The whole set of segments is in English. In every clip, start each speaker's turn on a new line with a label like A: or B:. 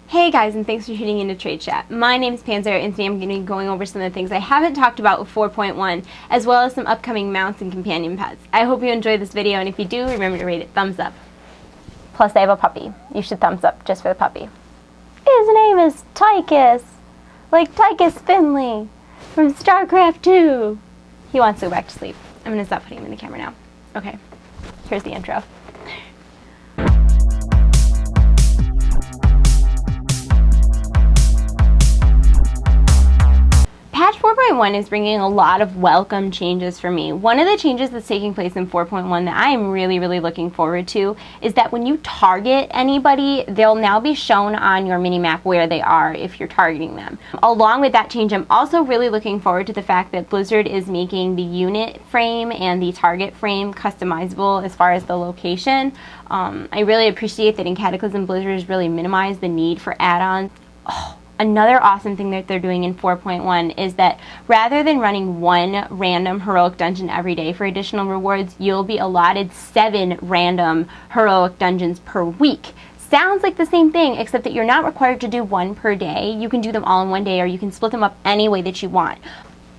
A: Hey guys, and thanks for tuning into TradeChat. My name is Panzer, and today I'm going to be going over some of the things I haven't talked about with 4.1, as well as some upcoming mounts and companion pets. I hope you enjoyed this video, and if you do, remember to rate it thumbs up. Plus, I have a puppy. You should thumbs up just for the puppy. His name is Tychus, like Tychus Finley from StarCraft 2. He wants to go back to sleep. I'm going to stop putting him in the camera now. Okay, here's the intro. Patch 4.1 is bringing a lot of welcome changes for me. One of the changes that's taking place in 4.1 that I am really looking forward to is that when you target anybody, they'll now be shown on your minimap where they are if you're targeting them. Along with that change, I'm also really looking forward to the fact that Blizzard is making the unit frame and the target frame customizable as far as the location. I really appreciate that in Cataclysm, Blizzard has really minimized the need for add-ons. Another awesome thing that they're doing in 4.1 is that rather than running one random heroic dungeon every day for additional rewards, you'll be allotted 7 random heroic dungeons per week. Sounds like the same thing, except that you're not required to do one per day. You can do them all in one day, or you can split them up any way that you want.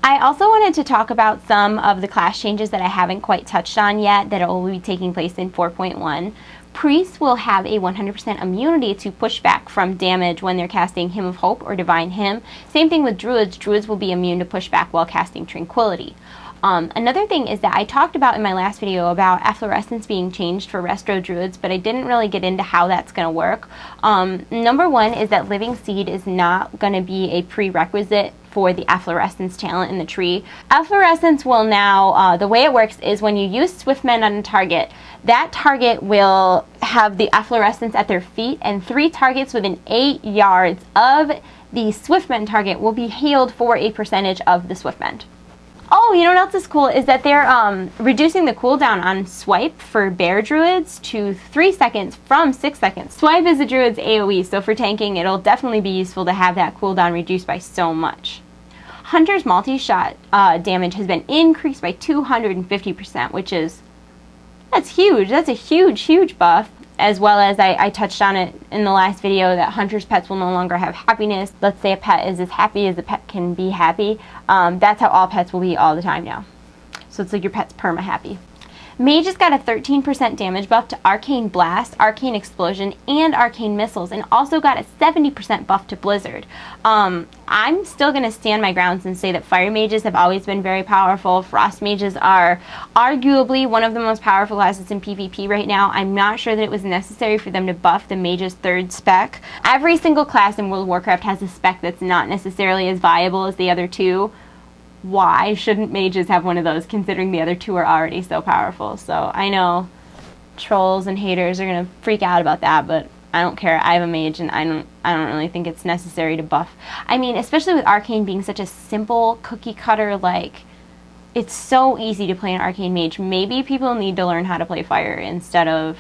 A: I also wanted to talk about some of the class changes that I haven't quite touched on yet that will be taking place in 4.1. Priests will have a 100% immunity to pushback from damage when they're casting Hymn of Hope or Divine Hymn. Same thing with Druids. Druids will be immune to pushback while casting Tranquility. Another thing is that I talked about in my last video about efflorescence being changed for Resto Druids, but I didn't really get into how that's going to work. Number one is that Living Seed is not going to be a prerequisite for the efflorescence talent in the tree. Efflorescence will now, the way it works is when you use Swiftmend on a target, that target will have the efflorescence at their feet, and 3 targets within 8 yards of the Swiftmend target will be healed for a percentage of the Swiftmend. Oh, you know what else is cool is that they're reducing the cooldown on Swipe for Bear Druids to 3 seconds from 6 seconds. Swipe is a Druid's AoE, so for tanking it'll definitely be useful to have that cooldown reduced by so much. Hunter's multi-shot damage has been increased by 250%, which is, that's huge. That's a huge buff. As well as I touched on it in the last video that Hunter's pets will no longer have happiness. Let's say a pet is as happy as a pet can be happy. That's how all pets will be all the time now. So it's like your pet's perma-happy. Mage has got a 13% damage buff to Arcane Blast, Arcane Explosion, and Arcane Missiles, and also got a 70% buff to Blizzard. I'm still going to stand my grounds and say that Fire Mages have always been very powerful. Frost Mages are arguably one of the most powerful classes in PvP right now. I'm not sure that it was necessary for them to buff the Mage's 3rd spec. Every single class in World of Warcraft has a spec that's not necessarily as viable as the other two. Why shouldn't mages have one of those, considering the other 2 are already so powerful? So I know trolls and haters are gonna freak out about that, but I don't care. I have a mage, and I don't really think it's necessary to buff. I mean, especially with Arcane being such a simple cookie cutter, like, it's so easy to play an Arcane mage. Maybe people need to learn how to play fire instead of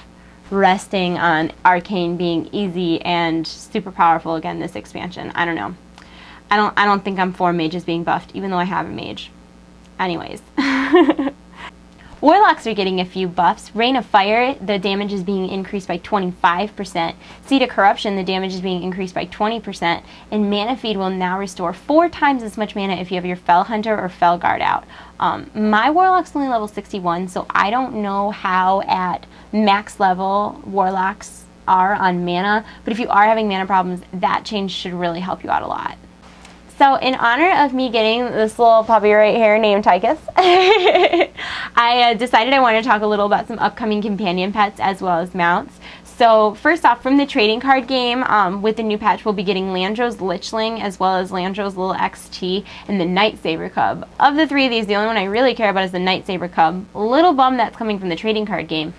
A: resting on Arcane being easy and super powerful again this expansion. I don't know. I don't think I'm for mages being buffed, even though I have a mage. Anyways. Warlocks are getting a few buffs. Rain of Fire, the damage is being increased by 25%. Seed of Corruption, the damage is being increased by 20%. And Mana Feed will now restore 4 times as much mana if you have your Fell Hunter or Fell Guard out. My Warlock's only level 61, so I don't know how at max level Warlocks are on mana. But if you are having mana problems, that change should really help you out a lot. So in honor of me getting this little puppy right here named Tychus, I decided I wanted to talk a little about some upcoming companion pets as well as mounts. So first off, from the trading card game, with the new patch, we'll be getting Landro's Lichling as well as Landro's Little XT and the Night Saber Cub. Of the 3 of these, the only one I really care about is the Night Saber Cub. A little bum that's coming from the trading card game.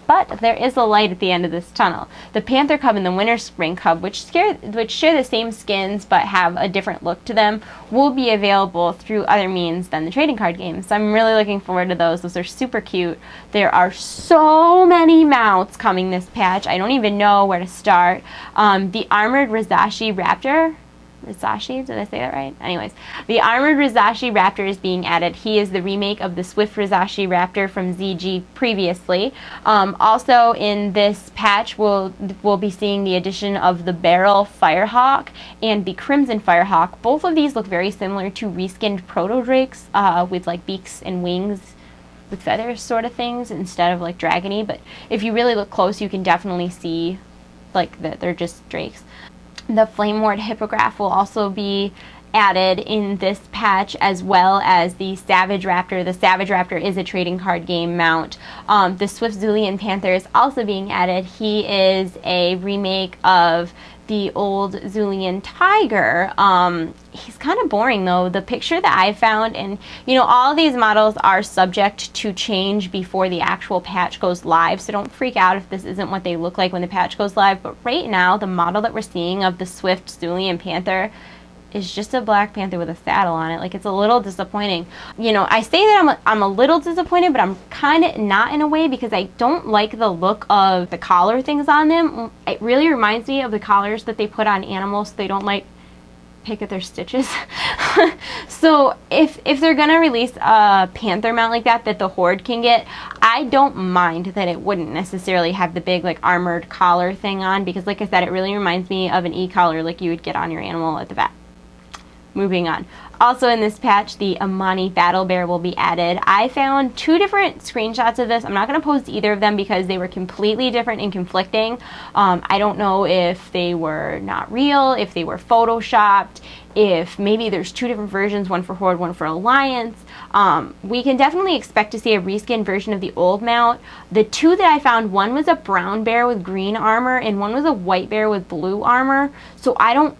A: But there is a light at the end of this tunnel. The Panther Cub and the Winter Spring Cub, which share the same skins but have a different look to them, will be available through other means than the trading card game. So I'm really looking forward to those. Those are super cute. There are so many mounts coming this patch. I don't even know where to start. The Armored Rizashi Raptor. Rizashi, did I say that right? Anyways, the armored Rizashi Raptor is being added. He is the remake of the Swift Rizashi Raptor from ZG previously. Also in this patch, we'll be seeing the addition of the Beryl Firehawk and the Crimson Firehawk. Both of these look very similar to reskinned proto-drakes with like beaks and wings with feathers sort of things instead of like dragony, but if you really look close, you can definitely see like that they're just drakes. The Flame Ward Hippogriff will also be added in this patch, as well as the Savage Raptor. The Savage Raptor is a trading card game mount. The Swift Zulian Panther is also being added. He is a remake of the old Zulian Tiger. He's kind of boring though. The picture that I found, and you know, all of these models are subject to change before the actual patch goes live, so don't freak out if this isn't what they look like when the patch goes live. But right now, the model that we're seeing of the Swift Zulian Panther is just a black panther with a saddle on it. Like, it's a little disappointing. You know, I say that I'm a little disappointed, but I'm kind of not in a way, because I don't like the look of the collar things on them. It really reminds me of the collars that they put on animals so they don't like pick at their stitches. So if they're gonna release a panther mount like that the Horde can get, I don't mind that it wouldn't necessarily have the big like armored collar thing on, because like I said, it really reminds me of an e-collar like you would get on your animal at the vet. Moving on. Also in this patch, the Amani Battle Bear will be added. I found two different screenshots of this. I'm not going to post either of them because they were completely different and conflicting. I don't know if they were not real, if they were photoshopped, if maybe there's two different versions, one for Horde, one for Alliance. We can definitely expect to see a reskin version of the old mount. The two that I found, one was a brown bear with green armor and one was a white bear with blue armor. So I don't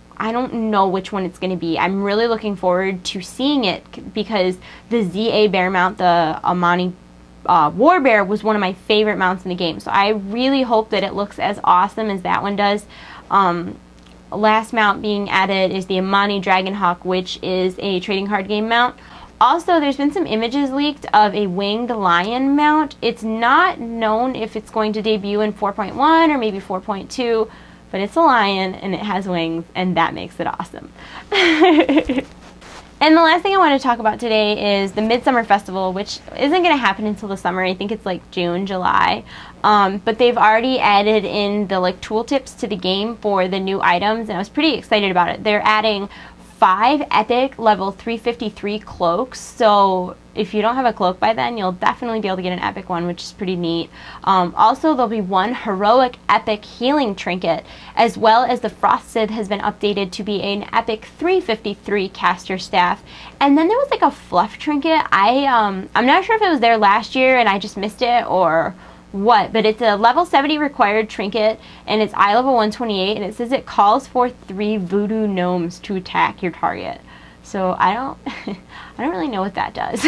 A: know which one it's going to be. I'm really looking forward to seeing it, because the ZA bear mount, the Amani War Bear, was one of my favorite mounts in the game. So I really hope that it looks as awesome as that one does. Last mount being added is the Amani Dragonhawk, which is a trading card game mount. Also, there's been some images leaked of a winged lion mount. It's not known if it's going to debut in 4.1 or maybe 4.2. But it's a lion and it has wings, and that makes it awesome. And the last thing I want to talk about today is the Midsummer Festival, which isn't going to happen until the summer. I think it's like June, July. But they've already added in the like tooltips to the game for the new items, and I was pretty excited about it. They're adding 5 epic level 353 cloaks, so if you don't have a cloak by then, you'll definitely be able to get an epic one, which is pretty neat. Also, there'll be 1 heroic epic healing trinket, as well as the Frost Scythe has been updated to be an epic 353 caster staff. And then there was like a fluff trinket. I'm not sure if it was there last year and I just missed it or what, but it's a level 70 required trinket, and it's eye level 128, and it says it calls for 3 voodoo gnomes to attack your target. So I don't really know what that does.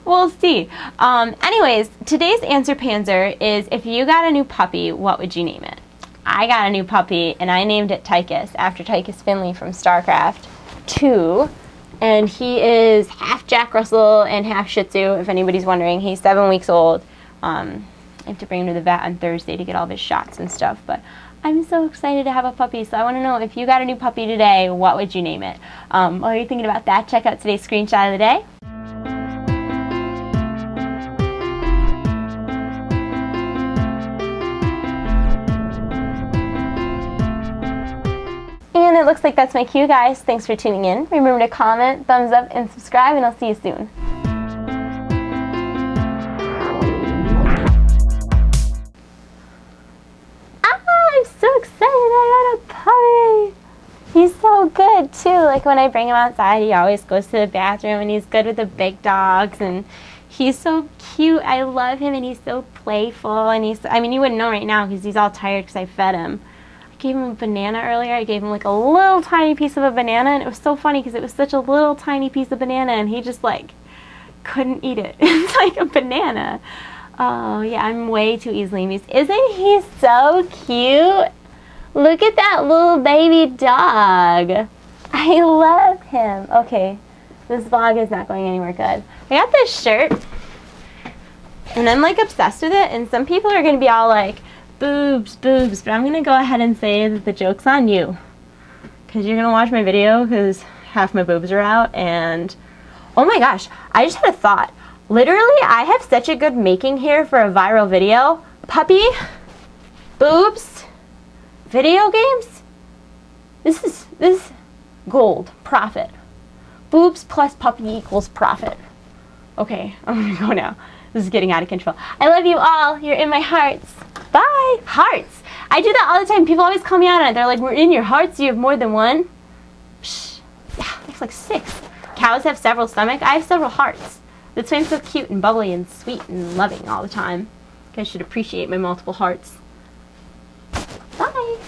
A: We'll see. Anyways, today's answer panzer is, if you got a new puppy, what would you name it? I got a new puppy and I named it Tychus, after Tychus Finley from StarCraft 2. And he is half Jack Russell and half Shih Tzu, if anybody's wondering. He's 7 weeks old. I have to bring him to the vet on Thursday to get all of his shots and stuff, but I'm so excited to have a puppy. So I want to know, if you got a new puppy today, what would you name it? While you're thinking about that, check out today's screenshot of the day. And it looks like that's my cue, guys. Thanks for tuning in. Remember to comment, thumbs up, and subscribe, and I'll see you soon. I'm so excited I got a puppy. He's so good too. Like, when I bring him outside, he always goes to the bathroom, and he's good with the big dogs, and he's so cute. I love him, and he's so playful, and I mean, you wouldn't know right now because he's all tired because I fed him. I gave him a banana earlier. I gave him like a little tiny piece of a banana, and it was so funny because it was such a little tiny piece of banana, and he just like couldn't eat it. It's like a banana. Oh yeah, I'm way too easily amused. Isn't he so cute? Look at that little baby dog. I love him. Okay, this vlog is not going anywhere good. I got this shirt, and I'm like obsessed with it, and some people are gonna be all like, boobs, boobs, but I'm gonna go ahead and say that the joke's on you, because you're gonna watch my video because half my boobs are out. And oh my gosh, I just had a thought. Literally, I have such a good making here for a viral video. Puppy, boobs, video games. This is gold, profit. Boobs plus puppy equals profit. Okay, I'm gonna go now. This is getting out of control. I love you all. You're in my hearts. Bye. Hearts. I do that all the time. People always call me out on it. They're like, we're in your hearts. Do you have more than one? Psh. Yeah, there's like 6. Cows have several stomachs. I have several hearts. That's why I'm so cute and bubbly and sweet and loving all the time. You guys should appreciate my multiple hearts. Bye.